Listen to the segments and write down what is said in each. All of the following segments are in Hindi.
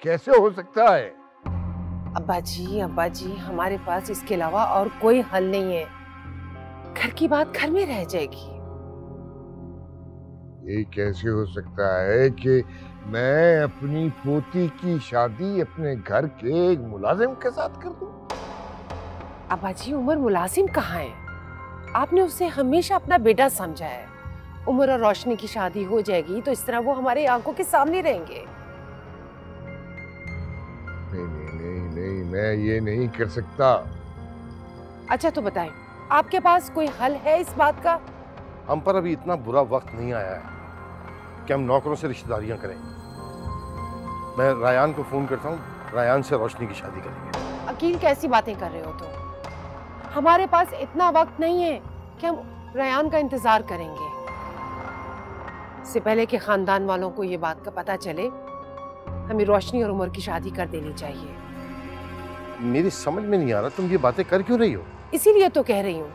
कैसे हो सकता है? अब्बा जी हमारे पास इसके अलावा और कोई हल नहीं है। घर की बात घर में रह जाएगी। ये कैसे हो सकता है कि मैं अपनी पोती की शादी अपने घर के एक मुलाजिम के साथ कर दूं? अब्बा जी, उमर मुलाजिम कहाँ है? आपने उसे हमेशा अपना बेटा समझा है। उमर और रोशनी की शादी हो जाएगी तो इस तरह वो हमारे आंखों के सामने रहेंगे। नहीं नहीं नहीं नहीं, मैं ये नहीं कर सकता। अच्छा तो बताएं, आपके पास कोई हल है इस बात का? हम पर अभी इतना बुरा वक्त नहीं आया है कि हम नौकरों से रिश्तेदारियां करें। मैं रायान को फोन करता हूँ, रायान से रोशनी की शादी करेंगे। अकील, कैसी बातें कर रहे हो तुम? हमारे पास इतना वक्त नहीं है कि हम रायान का इंतजार करेंगे। इससे पहले कि खानदान वालों को ये बात का पता चले, हमें रोशनी और उमर की शादी कर देनी चाहिए। मेरी समझ में नहीं आ रहा तुम ये बातें कर क्यों रही हो? इसीलिए तो कह रही हूँ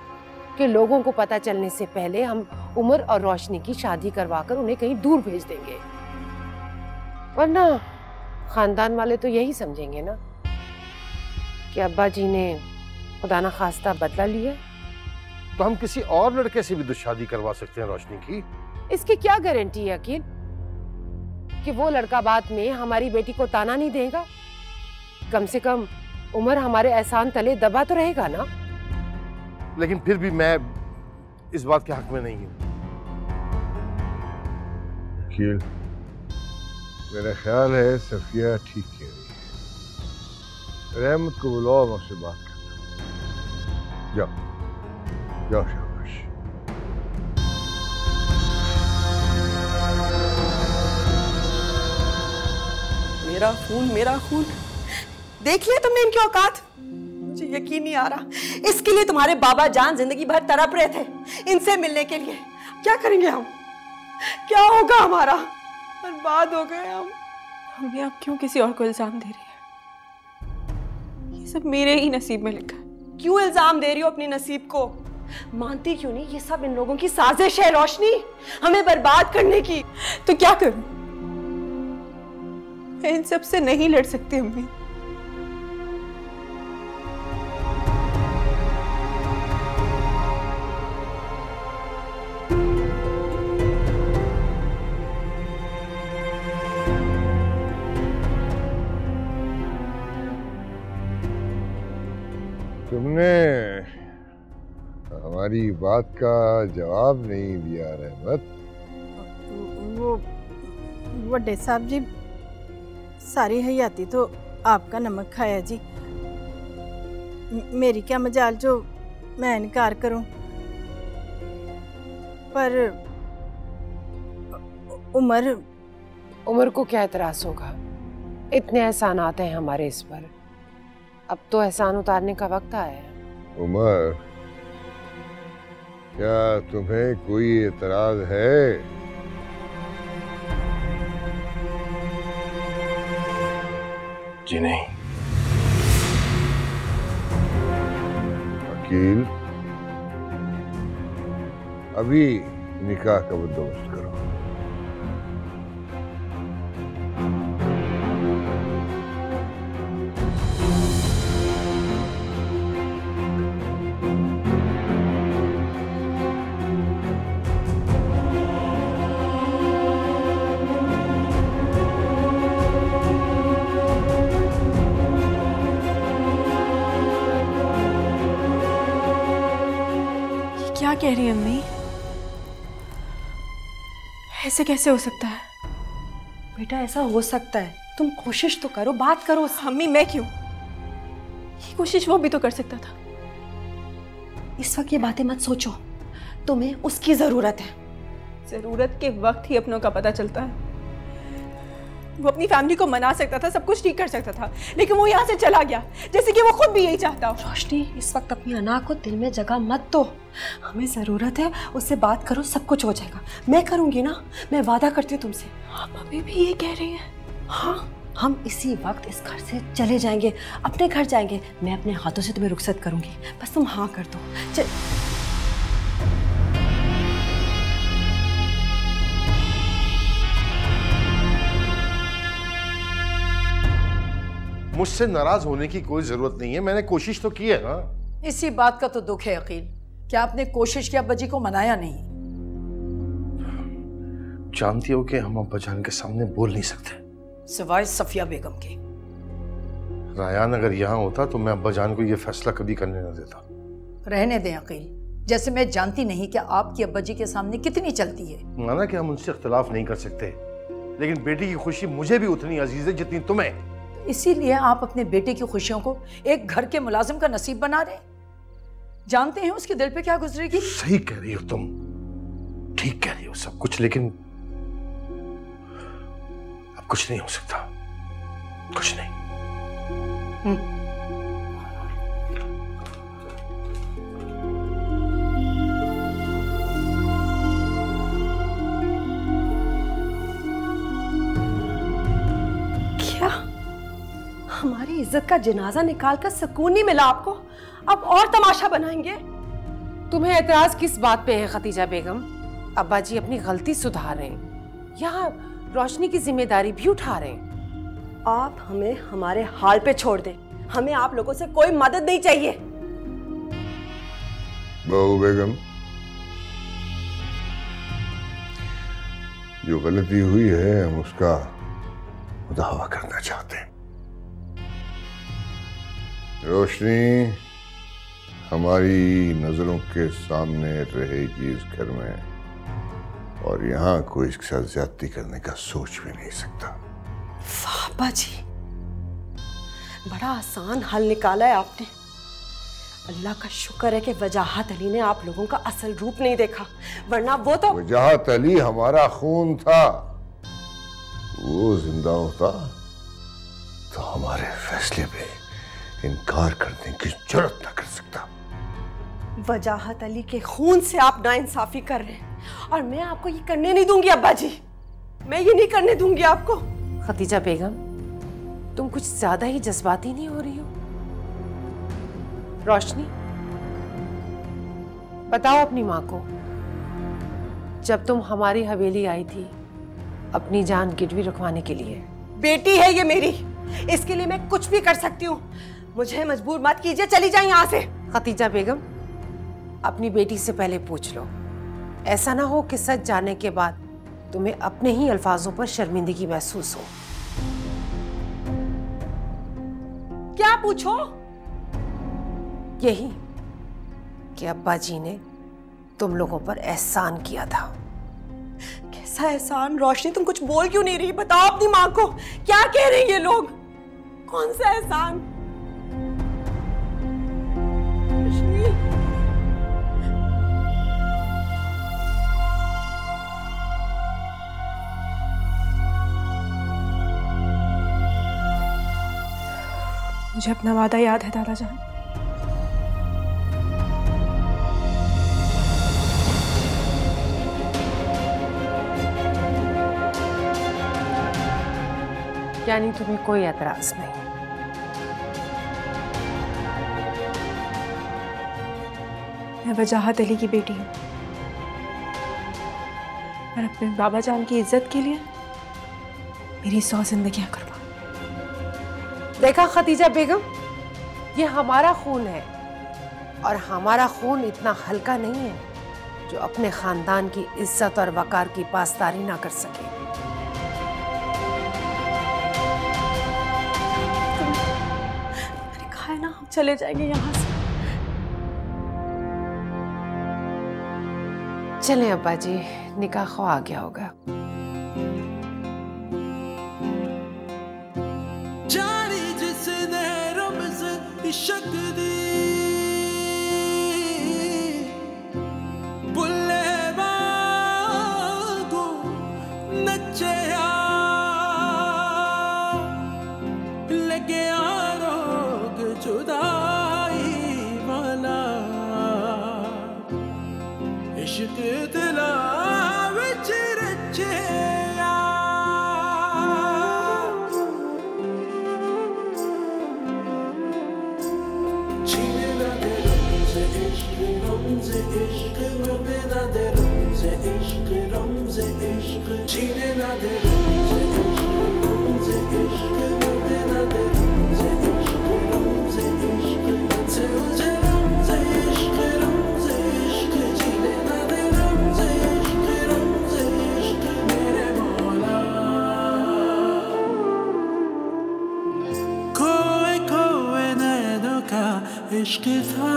कि लोगों को पता चलने से पहले हम उमर और रोशनी की शादी करवाकर उन्हें कहीं दूर भेज देंगे, वरना खानदान वाले तो यही समझेंगे ना कि अब्बा जी ने खुदा ना खास्ता बदला लिया। तो हम किसी और लड़के से भी तो शादी करवा सकते हैं रोशनी की। इसकी क्या गारंटी है अकील कि वो लड़का बाद में हमारी बेटी को ताना नहीं देगा? कम से कम उमर हमारे एहसान तले दबा तो रहेगा ना। लेकिन फिर भी मैं इस बात के हक में नहीं हूं। अकील, मेरा ख्याल है सफिया ठीक कह रही है। रहमत को बुलाओ, मैं उससे बात करता हूँ। जाओ जाओ शाबाश। मेरा खून देख लिया तुमने इनकी औकात। मुझे यकीन नहीं आ रहा। इसके लिए तुम्हारे बाबा जान जिंदगी भर तड़प रहे थे इनसे मिलने के लिए। क्या करेंगे हम? क्या होगा हमारा? बर्बाद हो गए हम। मम्मी, आप क्यों किसी और को इल्जाम दे रही हैं? ये सब मेरे ही नसीब में लिखा है। क्यों इल्जाम दे रही हो अपने नसीब को? मानती क्यों नहीं ये सब इन लोगों की साजिश है रोशनी, हमें बर्बाद करने की। तो क्या करूं? मैं इन सब से नहीं लड़ सकती अम्मी। तुमने हमारी बात का जवाब नहीं दिया रहमत। वो बड़े साहब जी, सारी हयाती तो आपका नमक खाया जी। मेरी क्या मजाल जो मैं इनकार करूं, पर उमर को क्या एतराज होगा? इतने एहसान आते हैं हमारे इस पर। अब तो एहसान उतारने का वक्त आया है। उमर, क्या तुम्हें कोई एतराज है? जी नहीं। वकील, अभी निकाह का बंदोबस्त करो। क्या कह रही है अम्मी? ऐसे कैसे हो सकता है? बेटा ऐसा हो सकता है, तुम कोशिश तो करो, बात करो। अम्मी, मैं क्यों? ये कोशिश वो भी तो कर सकता था। इस वक्त ये बातें मत सोचो, तुम्हें उसकी जरूरत है। जरूरत के वक्त ही अपनों का पता चलता है। वो अपनी फैमिली को मना सकता था, सब कुछ ठीक कर सकता था, लेकिन वो यहाँ से चला गया जैसे कि वो खुद भी यही चाहता हो। रोशनी, इस वक्त अपनी अना को दिल में जगह मत दो। हमें जरूरत है, उससे बात करो, सब कुछ हो जाएगा। मैं करूंगी ना, मैं वादा करती हूँ तुमसे। आप अभी भी ये कह रही हैं? हाँ, हम इसी वक्त इस घर से चले जाएंगे, अपने घर जाएंगे। मैं अपने हाथों से तुम्हें रुखसत करूंगी, बस तुम हाँ कर दो। मुझसे नाराज होने की कोई जरूरत नहीं है, मैंने कोशिश तो की है ना। इसी बात का तो दुख है अकील कि आपने कोशिश की अब्बा जी को मनाया नहीं। जानती हो कि हम अब्बा जान के सामने बोल नहीं सकते सिवाय सफिया बेगम के। रायान अगर यहाँ होता तो मैं अब्बा जान को ये फैसला कभी करने न देता। रहने दें अकील, जैसे मैं जानती नहीं कि आपकी अब्बा जी के सामने कितनी चलती है। माना कि हम उनसे इख्तिलाफ नहीं कर सकते, लेकिन बेटी की खुशी मुझे भी उतनी अजीज है जितनी तुम्हें। इसीलिए आप अपने बेटे की खुशियों को एक घर के मुलाजिम का नसीब बना रहे। जानते हैं उसके दिल पे क्या गुजरेगी। सही कह रही हो तुम, ठीक कह रही हो सब कुछ, लेकिन अब कुछ नहीं हो सकता, कुछ नहीं। क्या हमारी इज्जत का जनाजा निकालकर सुकून नहीं मिला आपको? अब और तमाशा बनाएंगे? तुम्हें एतराज किस बात पे है खतीजा बेगम? अब्बा जी अपनी गलती सुधार रहे हैं, यहाँ रोशनी की जिम्मेदारी भी उठा रहे हैं। आप हमें हमारे हाल पे छोड़ दें, हमें आप लोगों से कोई मदद नहीं चाहिए। बहू बेगम, जो गलती हुई है हम उसका मुदावा करना चाहते हैं। रोशनी हमारी नजरों के सामने रहेगी इस घर में, और यहाँ कोई इसके साथ ज्यादती करने का सोच भी नहीं सकता। वाह बाजी, बड़ा आसान हल निकाला है आपने। अल्लाह का शुक्र है कि वजाहत अली ने आप लोगों का असल रूप नहीं देखा, वरना वो तो। वजाहत अली हमारा खून था, वो जिंदा होता तो हमारे फैसले पे इनकार करने की जरूरत ना कर सकता। वजाहत अली के खून से आप नाइंसाफी कर रहे हैं और मैं आपको ये करने नहीं दूंगी अब्बा जी, मैं ये नहीं करने दूंगी आपको। खतीजा बेगम, तुम कुछ ज्यादा ही जज्बाती नहीं हो रही हो? रोशनी, बताओ अपनी माँ को, जब तुम हमारी हवेली आई थी अपनी जान गिरवी रखवाने के लिए। बेटी है ये मेरी, इसके लिए मैं कुछ भी कर सकती हूँ, मुझे मजबूर मत कीजिए, चली जाए यहाँ से। खतीजा बेगम, अपनी बेटी से पहले पूछ लो, ऐसा ना हो कि सच जानने के बाद तुम्हें अपने ही अल्फाजों पर शर्मिंदगी महसूस हो। क्या पूछो? यही कि अब्बा जी ने तुम लोगों पर एहसान किया था। कैसा एहसान? रोशनी तुम कुछ बोल क्यों नहीं रही? बताओ अपनी माँ को, क्या कह रहे हैं ये लोग? कौन सा एहसान? रोशनी, मुझे अपना वादा याद है दादा जान। यानी तुम्हें कोई एतराज नहीं? मैं वजाहत अली की बेटी हूँ और अपने बाबा जान की इज्जत के लिए मेरी 100 जिंदगियां कुर्बान। देखा खतीजा बेगम, ये हमारा खून है और हमारा खून इतना हल्का नहीं है जो अपने खानदान की इज्जत और वकार की पासदारी ना कर सके। मैंने कहा है ना, हम चले जाएंगे यहाँ से। चलें अब्बा जी, निकाह ख्वा आ गया होगा। इश्क दी बुल्ले वागू नचया लगे रोग जुदाई वाला इश्क दिला विच रचया। इश्क बिना दे रमज़े इश्क रमज़े इश्क जीने ना दे रमज़े इश्क बिना दे रमज़े इश्क था,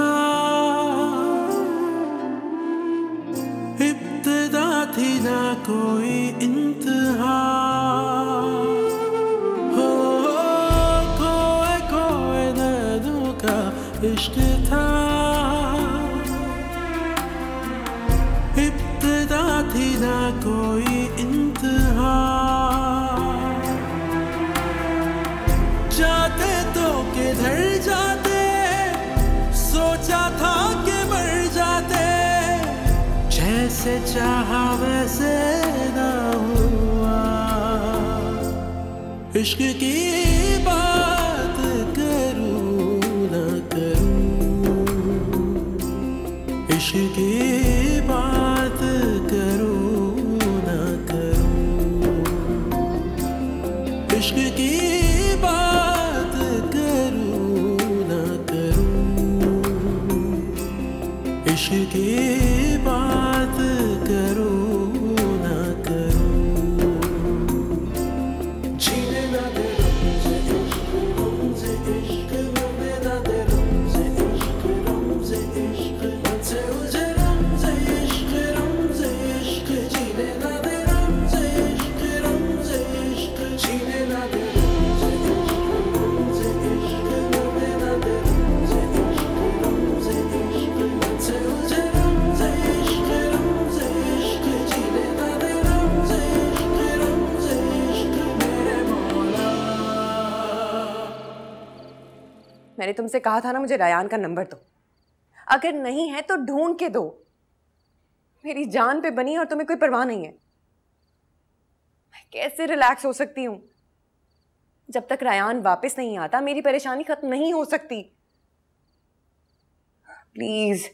इब्तिदा थी ना कोई इंतहा। हो खोए खोए दर्दों का इश्क था, इब्तिदा थी ना कोई इंतहा। जाते तो किधर जाते, सोचा था कि मर जाते, जैसे चाहा वैसे ना हुआ। इश्क की बात करूं ना करूं, इश्क की बात करूं ना करूं, इश्क की बात करूं ना करूं, इश्क की बात करूं ना करूं। जीने ना दे रमज़े इश्क, रमज़े इश्क मरने ना दे रमज़े इश्क, रमज़े इश्क मुझसे मुझे रमज़े इश्क, रमज़े इश्क जीने ना दे रमज़े इश्क, रमज़े इश्क जीने ना दे रमज़े इश्क, रमज़े इश्क मरने ना दे रमज़े इश्क, रमज़े इश्क मुझसे मुझे रमज़े इश्क, रमज़े इश्क जीने ना दे रमज़े इश्क, रमज़े इश्क मेरे मौला। मैंने तुमसे कहा था ना मुझे रायान का नंबर दो, अगर नहीं है तो ढूंढ के दो। मेरी जान पे बनी है और तुम्हें कोई परवाह नहीं है। मैं कैसे रिलैक्स हो सकती हूँ? जब तक रायान वापस नहीं आता मेरी परेशानी खत्म नहीं हो सकती। प्लीज,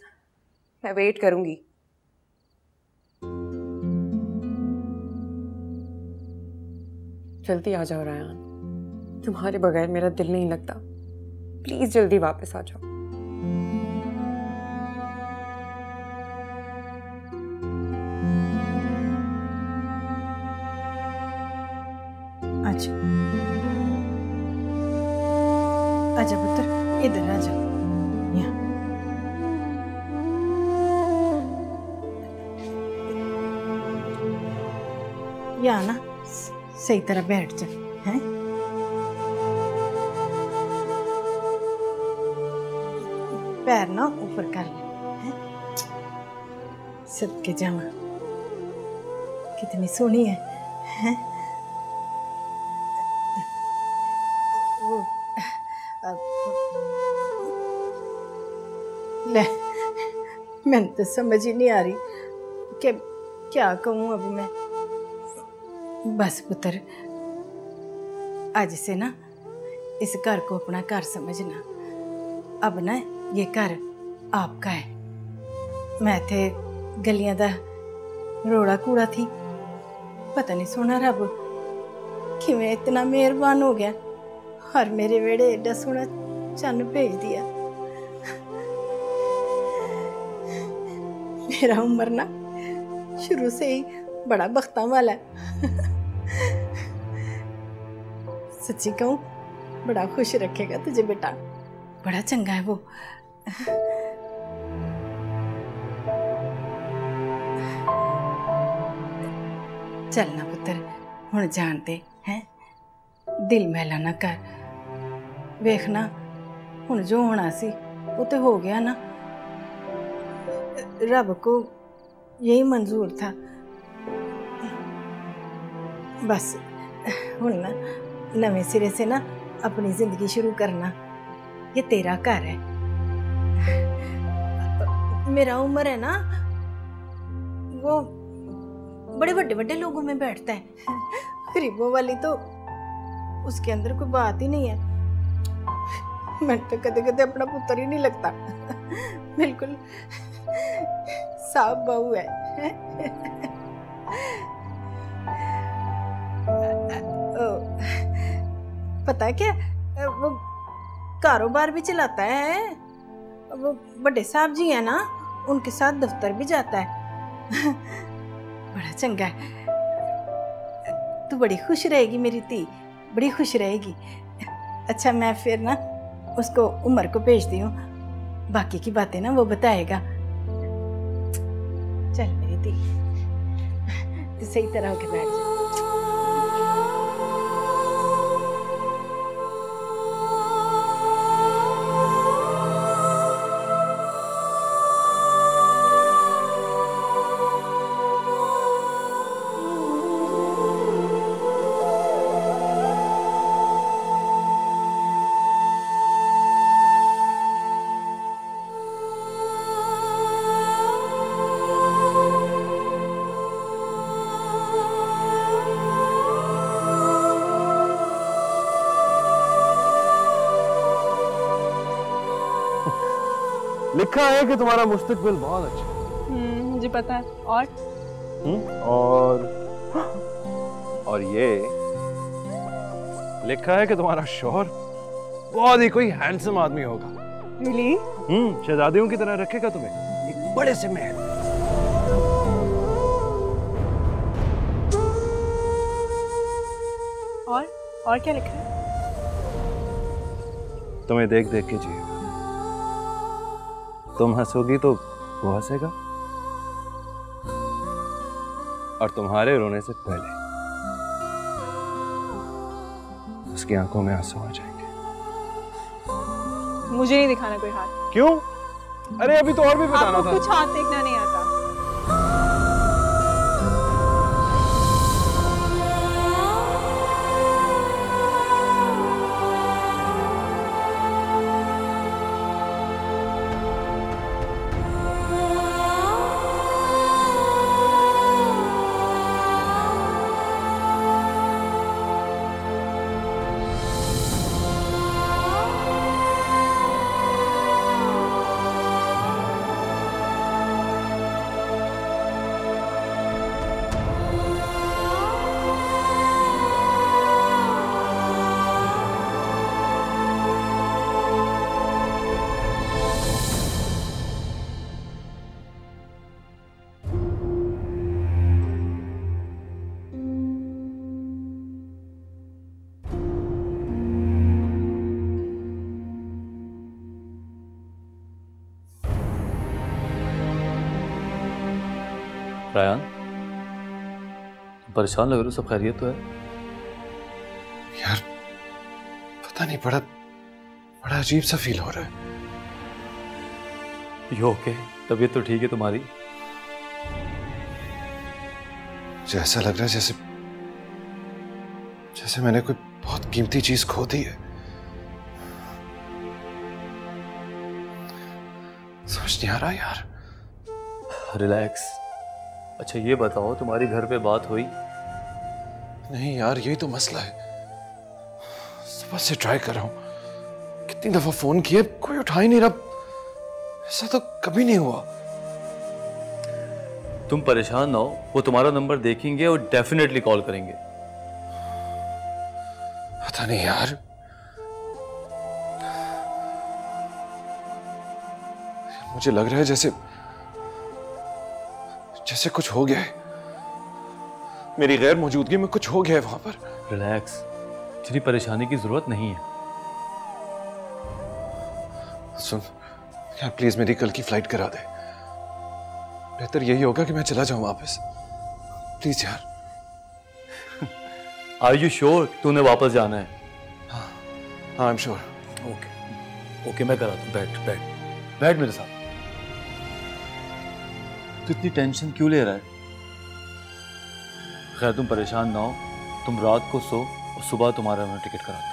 मैं वेट करूंगी। जल्दी आ जाओ रायान, तुम्हारे बगैर मेरा दिल नहीं लगता। प्लीज जल्दी वापस आ जाओ। अच्छा आजा पुत्र, इधर आजा। यहाँ यहाँ ना सही तरह बैठ जा, हैं? पैर ना ऊपर कर ले, हैं? सदके जावा, कितनी सोहनी है, हैं? ले, मैंने तो समझ ही नहीं आ रही कि क्या कहूँ अब मैं। बस पुत्र, आज से ना इस घर को अपना घर समझना। अब ना ये घर आपका है। मैं थे गलियां दा रोड़ा कूड़ा थी, पता नहीं सोना रब किवें इतना मेहरबान हो गया और मेरे वेड़े एडा सोना चन्न भेज दिया। मेरा उम्र ना शुरू से ही बड़ा बख्ता वाला है। सच्ची कहूँ बड़ा खुश रखेगा तुझे बेटा, बड़ा चंगा है वो। चलना पुत्र, हुण जान दे, हैं? दिल मैला ना कर। वेखना हुण जो होना सी वो तो हो गया ना। रब को यही मंजूर था। बस हुण ना नवे सिरे से ना अपनी जिंदगी शुरू करना। ये तेरा घर है। मेरा उम्र है ना वो बड़े बड़े बड़े लोगों में बैठता है, गरीबों वाली तो उसके अंदर कोई बात ही नहीं है। मैं तो कदे कदे अपना पुत्र ही नहीं लगता, बिल्कुल साफ बहू है। पता है क्या, वो कारोबार भी चलाता है। वो बड़े साहब जी है ना, उनके साथ दफ्तर भी जाता है। बड़ा चंगा है। तू बड़ी खुश रहेगी मेरी धी, बड़ी खुश रहेगी। अच्छा मैं फिर ना उसको उमर को भेजती हूँ, बाकी की बातें ना वो बताएगा। चल मेरी दी, तो सही तरह होके बैठ जा। लिखा है कि तुम्हारा मुस्तकबिल बहुत अच्छा है। मुझे पता है। और ये लिखा है कि तुम्हारा शौहर बहुत ही कोई हैंडसम आदमी होगा। रियली? शहजादियों की तरह रखेगा तुम्हें एक बड़े से महल। और क्या लिखा है? तुम्हें देख देख के जिएगा। तुम हंसोगी तो वो हंसेगा, और तुम्हारे रोने से पहले उसकी आंखों में आंसू आ जाएंगे। मुझे नहीं दिखाना कोई हाथ। क्यों? अरे अभी तो और भी बताना था। कुछ हाथ देखना नहीं आता। रायान, परेशान लग रहे हो, सब खैरियत तो है? यार पता नहीं, बड़ा अजीब सा फील हो रहा है। You okay? तबीयत तो ठीक है तुम्हारी? मुझे ऐसा लग रहा है जैसे मैंने कोई बहुत कीमती चीज खो दी है। समझ नहीं आ रहा यार। रिलैक्स। अच्छा ये बताओ, तुम्हारी घर पे बात हुई? नहीं यार, यही तो मसला है। सुबह से ट्राई कर रहा हूं, कितनी दफा फोन किए, कोई उठा ही नहीं रहा। ऐसा तो कभी नहीं हुआ। तुम परेशान ना हो, वो तुम्हारा नंबर देखेंगे और डेफिनेटली कॉल करेंगे। पता नहीं यार, मुझे लग रहा है जैसे कुछ हो गया है। मेरी गैर मौजूदगी में कुछ हो गया है वहां पर। रिलैक्स, इतनी परेशानी की जरूरत नहीं है। सुन यार, प्लीज मेरी कल की फ्लाइट करा दे। बेहतर यही होगा कि मैं चला जाऊं वापस। प्लीज यार। आर यू श्योर तूने वापस जाना है? हाँ, आई एम श्योर। ओके मैं कराता हूँ। बैठ मेरे साथ। तो इतनी टेंशन क्यों ले रहा है? खैर तुम परेशान ना हो, तुम रात को सो और सुबह तुम्हारा मैं टिकट कराता हूँ।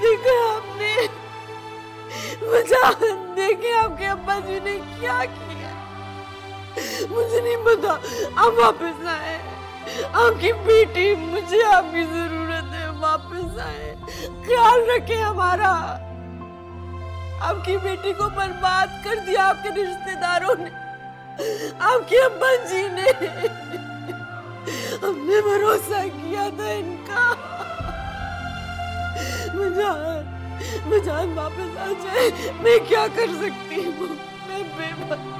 देखा आपने, देखे आपके अब्बा जी ने क्या किया। मुझे नहीं पता आप वापस आए। आपकी बेटी, मुझे आपकी जरूरत है। वापस आए, ख्याल रखे हमारा। आपकी बेटी को बर्बाद कर दिया आपके रिश्तेदारों ने, आपकी अम्मा जी ने। हमने भरोसा किया था इनका। मुझान वापस आ जाए, मैं क्या कर सकती हूँ, मैं बेबस।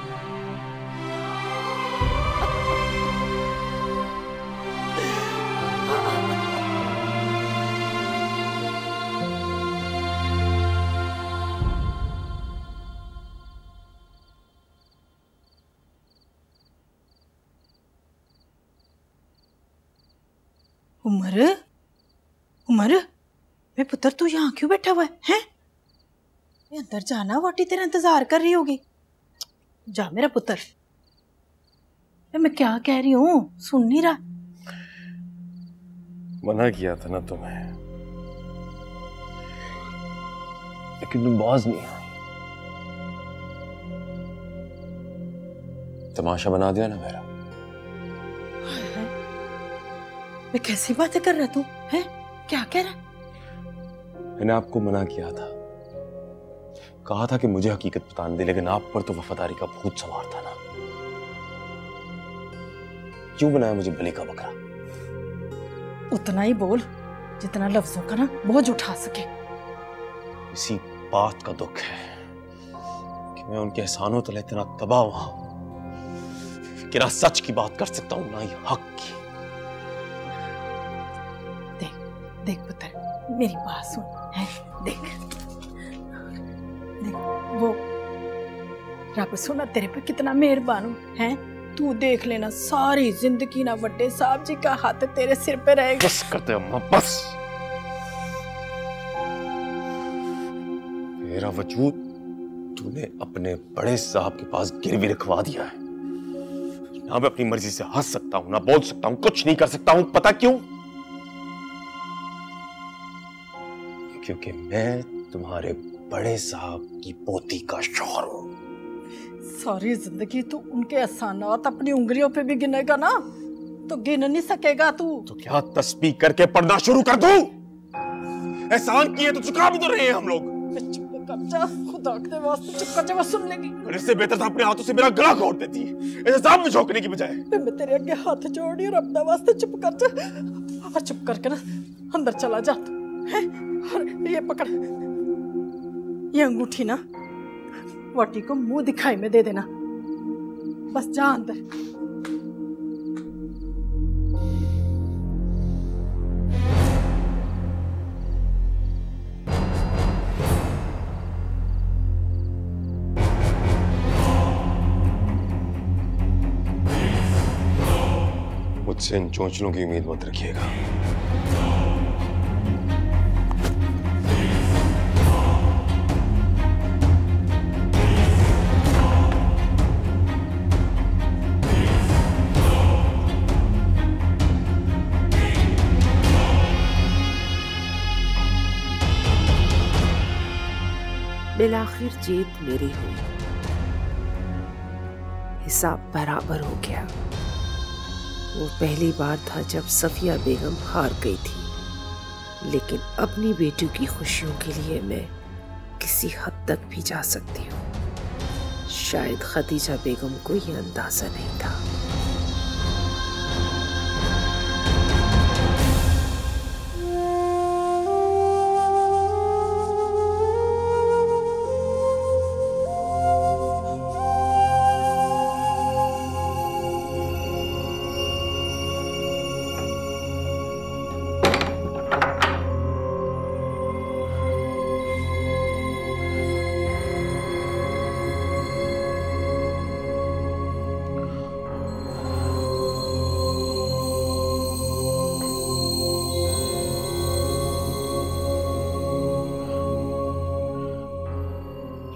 उमर, उमर, मैं पुत्र तू यहाँ क्यों बैठा हुआ है? मैं अंदर जाना, वाटी तेरा इंतजार कर रही होगी। जा मेरा पुत्र। मैं क्या कह रही हूँ, सुन नहीं रहा? मना किया था ना तुम्हें, लेकिन तुम बाज नहीं आई। तमाशा बना दिया ना मेरा। मैं कैसी बातें कर रहा तू है? क्या कह रहा? मैंने आपको मना किया था, कहा था कि मुझे हकीकत बताने दे, लेकिन आप पर तो वफादारी का भूत सवार था ना। क्यों बनाया मुझे बलि का बकरा? उतना ही बोल जितना लफ्जों का ना बोझ उठा सके। इसी बात का दुख है कि मैं उनके एहसानों तले इतना तबाह हुआ कि ना सच की बात कर सकता हूं, ना ही हक की। देख पुत्र, मेरी बात सुन है। देख देख, वो रब सुना तेरे पे कितना मेहरबान है। तू देख लेना, सारी जिंदगी ना वड्डे साहब जी का हाथ तेरे सिर पे रहेगा। बस करते अम्मा, बस। मेरा वजूद तूने अपने बड़े साहब के पास गिरवी रखवा दिया है। ना मैं अपनी मर्जी से हंस सकता हूं, ना बोल सकता हूं, कुछ नहीं कर सकता हूं। पता क्यों? क्योंकि मैं तुम्हारे बड़े साहब की पोती का शौहर हूं। सारी जिंदगी तू उनके एहसानात अपनी उंगलियों पे भी गिनेगा ना, तो गिन नहीं सकेगा तू। तो क्या तस्बीह करके पढ़ना शुरू कर दूं? एहसान किए तो चुका भी तो रहे हैं हम लोग। चुप कर जा, खुदा के वास्ते चुप कर जा, वो सुन लेगी। और इससे बेहतर था अपने हाथों से मेरा गला घोट देती, इंतजाम में झोंकने की बजाय। मैं तेरे आगे हाथ जोड़ी और अपने वास्ते चुप कर जा, और चुप करके ना अंदर चला जा तू, है? और ये पकड़, ये अंगूठी ना वाटी को मुंह दिखाई में दे देना, बस जा अंदर। मुझसे इन चोंचलों की उम्मीद मत रखिएगा। बिलाखिर जीत मेरी हुई, हिसाब बराबर हो गया। वो पहली बार था जब सफिया बेगम हार गई थी, लेकिन अपनी बेटी की खुशियों के लिए मैं किसी हद तक भी जा सकती हूँ। शायद खदीजा बेगम को यह अंदाजा नहीं था।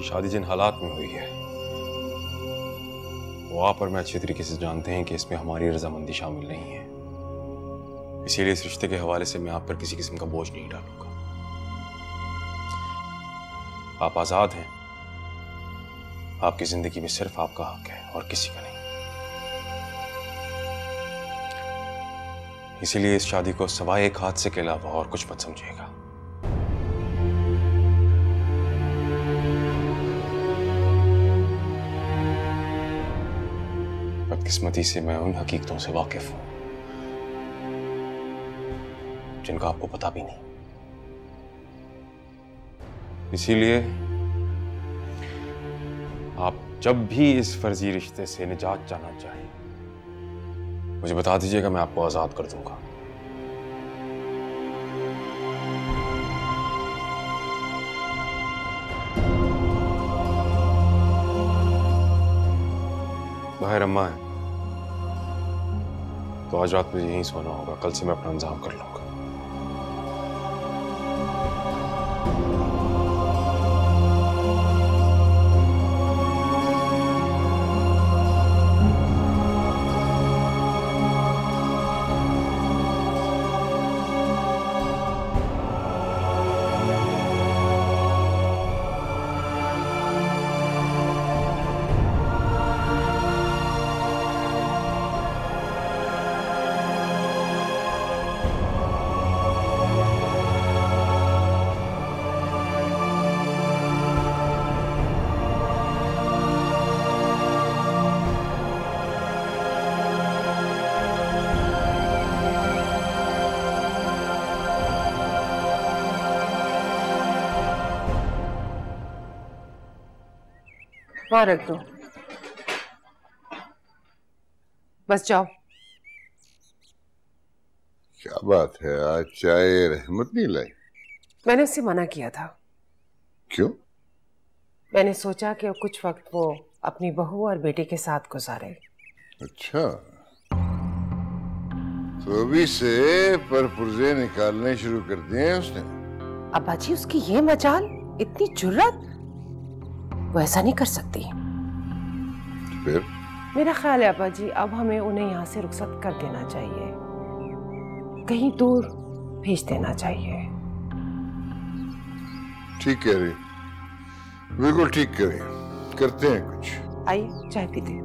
शादी जिन हालात में हुई है वो आप और मैं अच्छी तरीके से जानते हैं कि इसमें हमारी रजामंदी शामिल नहीं है। इसीलिए इस रिश्ते के हवाले से मैं आप पर किसी किस्म का बोझ नहीं डालूंगा। आप आजाद हैं, आपकी जिंदगी में सिर्फ आपका हक है और किसी का नहीं। इसीलिए इस शादी को सवाए एक हादसे के अलावा और कुछ मत समझिएगा। बदकिस्मती से मैं उन हकीकतों से वाकिफ हूं जिनका आपको पता भी नहीं। इसीलिए आप जब भी इस फर्जी रिश्ते से निजात चाहना चाहें मुझे बता दीजिएगा, मैं आपको आजाद कर दूंगा। बाहर अम्मा है तो आज रात मुझे यहीं सोना होगा, कल से मैं अपना इंतजाम कर लूंगा। वहां रख दो, बस जाओ। क्या बात है, आज चाय रहमत नहीं लाई? मैंने उससे मना किया था। क्यों? मैंने सोचा कि कुछ वक्त वो अपनी बहू और बेटे के साथ गुजारे। अच्छा, तो अभी से परपुर्जे निकालने शुरू कर दिए हैं उसने? अब्बा जी, उसकी ये मजाल, इतनी जुर्रत, वो ऐसा नहीं कर सकती। फिर? मेरा ख्याल है अब्बा जी, अब हमें उन्हें यहाँ से रुखसत कर देना चाहिए, कहीं दूर भेज देना चाहिए। ठीक कह रही, बिल्कुल ठीक कह रही, करते हैं कुछ। आइए चाय पीते।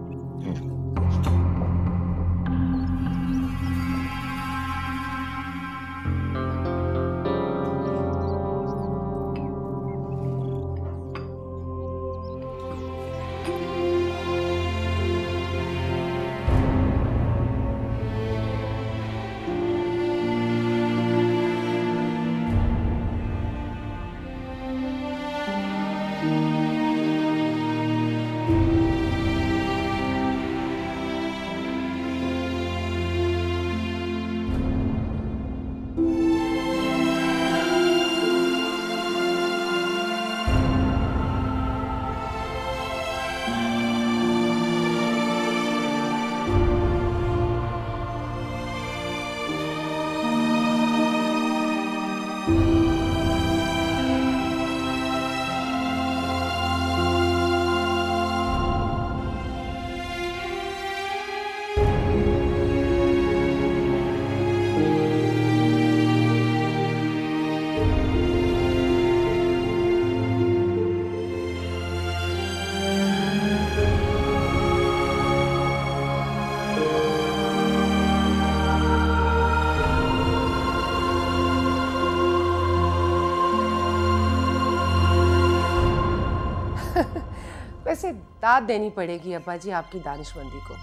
वैसे दाद देनी पड़ेगी अब्बा जी आपकी दानिशमंदी को।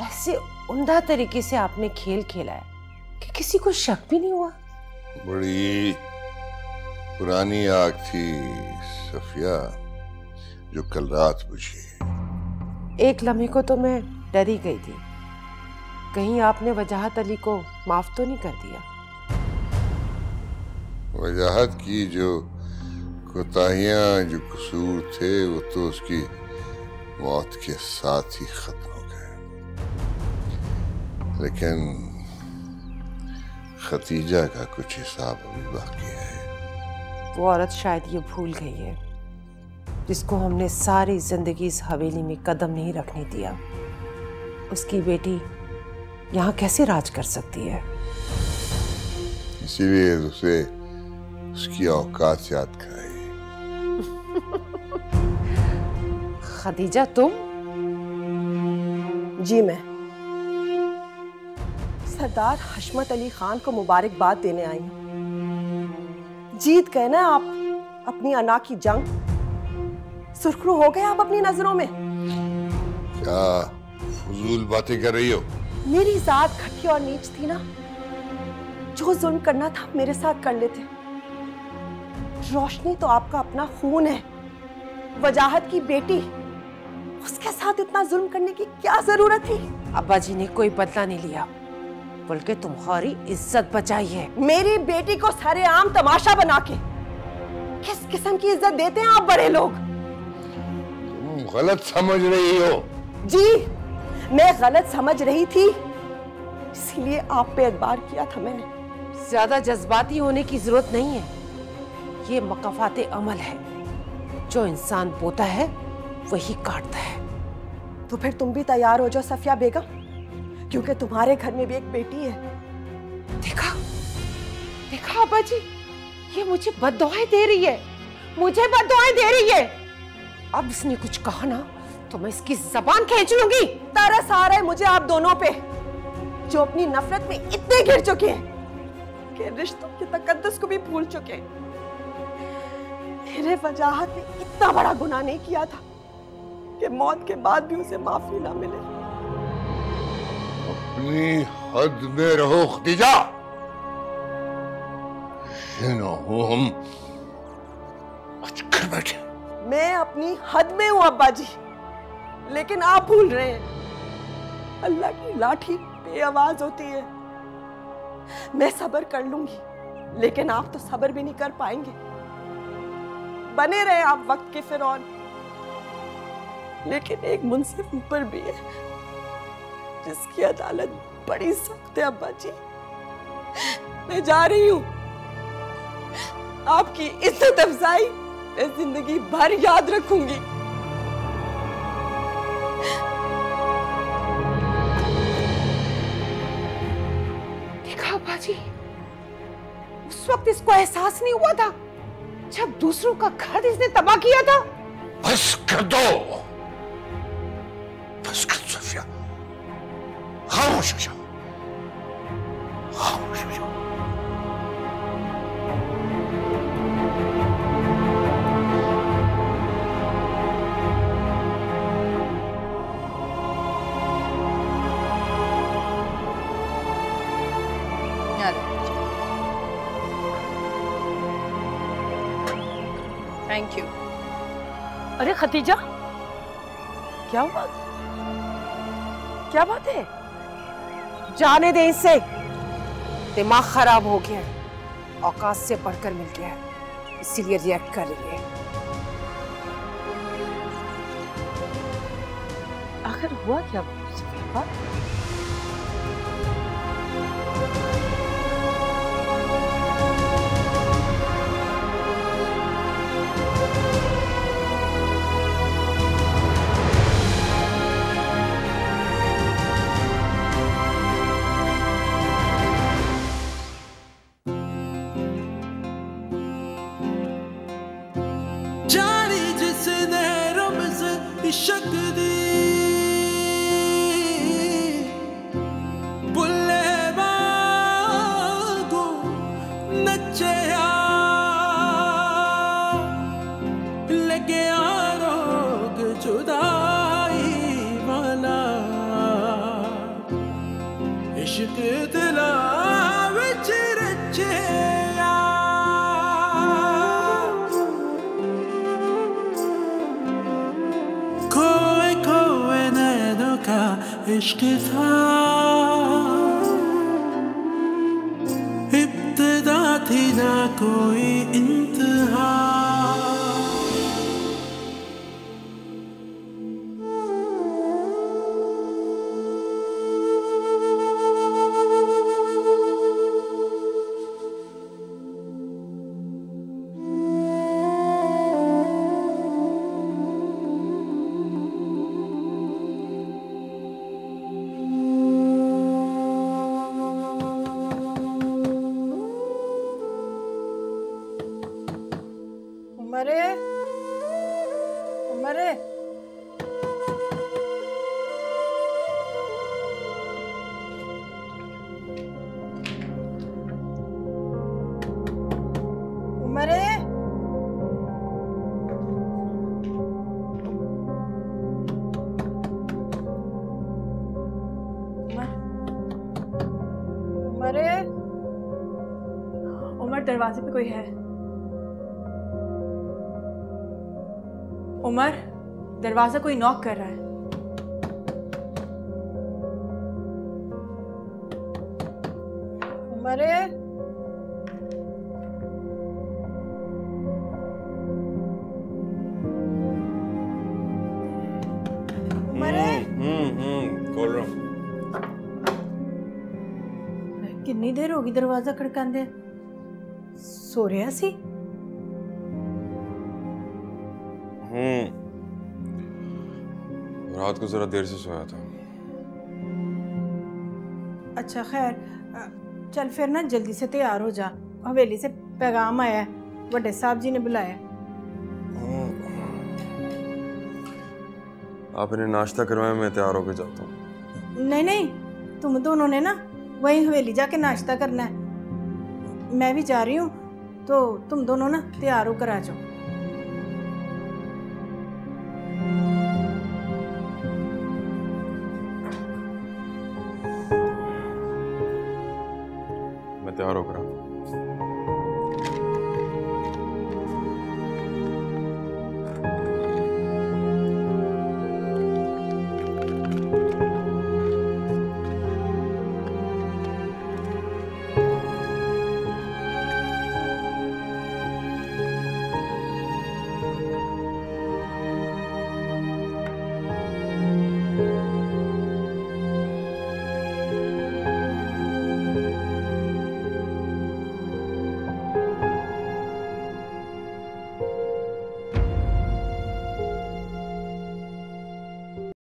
ऐसे उम्दा तरीके से आपने खेल खेला है कि किसी को शक भी नहीं हुआ। बड़ी पुरानी आग थी सफिया, जो कल रात बुझी। एक लम्हे को तो मैं डर ही गई थी, कहीं आपने वजाहत अली को माफ तो नहीं कर दिया। वजाहत की जो कोताहियां, जो कसूर थे, वो तो उसकी मौत के साथ ही खत्म हो गए, लेकिन खतीजा का कुछ हिसाब अभी बाकी है। वो औरत शायद ये भूल गई है जिसको हमने सारी जिंदगी इस हवेली में कदम नहीं रखने दिया। उसकी बेटी यहाँ कैसे राज कर सकती है? इसीलिए उसे उसकी औकात याद कराई। खदीजा तुम? जी मैं। सरदार हशमत अली खान को मुबारकबाद देने आई हूं। जीत गए ना आप अपनी अना की जंग, सुर्खरू हो गए आप अपनी नजरों में। क्या फजूल बातें कर रही हो? मेरी जात घटी और नीच थी ना, जो जुल्म करना था मेरे साथ कर लेते। रोशनी तो आपका अपना खून है, वजाहत की बेटी, उसके साथ इतना जुल्म करने की क्या जरूरत थी? अब्बा जी ने कोई बदला नहीं लिया, बल्कि तुम्हारी इज्जत बचाई है। मेरी बेटी को सरेआम तमाशा बना के किस किस्म की इज्जत देते हैं आप बड़े लोग? तुम गलत समझ रही हो। जी, मैं गलत समझ रही थी, इसीलिए आप पे एतबार किया था मैंने। ज्यादा जज्बाती होने की जरूरत नहीं है। ये मकाफाते अमल है, जो इंसान बोता है वही काटता है। तो फिर तुम भी तैयार हो जाओ सफिया बेगम, क्योंकि तुम्हारे घर में भी एक बेटी है। देखा देखा अब्बा जी, ये मुझे बद्दुआएं दे रही है, मुझे बद्दुआएं दे रही है। अब इसने कुछ कहा ना तो मैं इसकी जबान खींच लूंगी। तरस आ रहा है मुझे आप दोनों पे, जो अपनी नफरत में इतने गिर चुके हैं कि रिश्तों के तकद्दुस को भी भूल चुके हैं। मेरे वजाहत ने इतना बड़ा गुनाह नहीं किया था कि मौत के बाद भी उसे माफी ना मिले। अपनी हद में रहो खदीजा। ये ना हो हम कर बैठे। मैं अपनी हद में हूं अब्बा जी, लेकिन आप भूल रहे हैं अल्लाह की लाठी बेआवाज होती है। मैं सब्र कर लूंगी, लेकिन आप तो सब्र भी नहीं कर पाएंगे। बने रहे आप वक्त के फिरौन, लेकिन एक मुंसिफ ऊपर भी है जिसकी अदालत बड़ी सख्त है। अब्बा जी, मैं जा रही हूं। आपकी इज्जत अफजाई मैं जिंदगी भर याद रखूंगी। देखा अब्बा जी, उस वक्त इसको एहसास नहीं हुआ था जब दूसरों का घर इसने तबाह किया था। बस कर दो, बस कर सफिया, खामोश हो जाओ, खामोश हो जाओ। Thank you. अरे खतीजा, क्या हुआ? क्या बात है? जाने दे इसे, दिमाग खराब हो गया है, औकात से बढ़कर मिल गया है, इसीलिए रिएक्ट कर रही है। आखिर हुआ क्या? जानी जिसने रमज़ इश्क दी, बुल्ले वांगू नचया, लगे रोग जुदाई वाला, इश्क दिला विच रचया। खोए खोए नैनों का इश्क था, इब्तिदा थी ना कोई इंतहा। उमरे, उमरे, उमर, दरवाजे पे कोई है। उमर, दरवाजा कोई नॉक कर रहा है। उमर, खोल रहा हूँ। कितनी देर होगी दरवाजा खड़कांदे? सो रहा सी? रात को जरा देर से सोया था। अच्छा खैर, चल फिर ना जल्दी से तैयार हो जा। हवेली से पैगाम आया है, बड़े साहब जी ने बुलाया। आप इन्हें नाश्ता करवाएं, मैं तैयार होकर जाता हूँ। नहीं नहीं, तुम दोनों ने ना वहीं हवेली जाके नाश्ता करना है। मैं भी जा रही हूँ, तो तुम दोनों ना तैयार होकर आ जाओ।